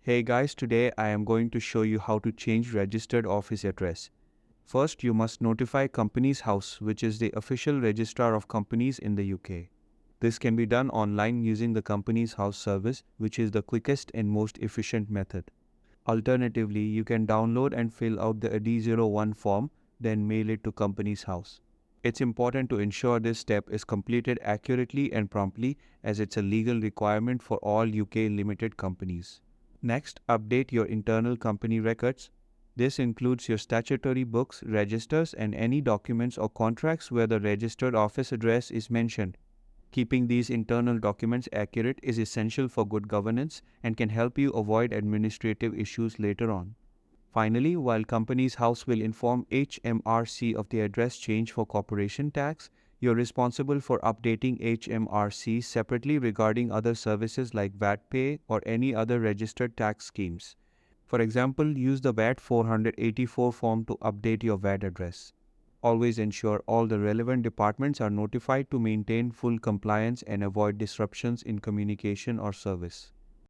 Hey guys, today I am going to show you how to change registered office address. First, you must notify Companies House, which is the official registrar of companies in the UK. This can be done online using the Companies House service, which is the quickest and most efficient method. Alternatively, you can download and fill out the D01 form, then mail it to Companies House. It's important to ensure this step is completed accurately and promptly, as it's a legal requirement for all UK limited companies. Next, update your internal company records. This includes your statutory books, registers, and any documents or contracts where the registered office address is mentioned. Keeping these internal documents accurate is essential for good governance and can help you avoid administrative issues later on. Finally, while Companies House will inform HMRC of the address change for corporation tax, you're responsible for updating HMRC separately regarding other services like VAT Pay or any other registered tax schemes. For example, use the VAT 484 form to update your VAT address. Always ensure all the relevant departments are notified to maintain full compliance and avoid disruptions in communication or service.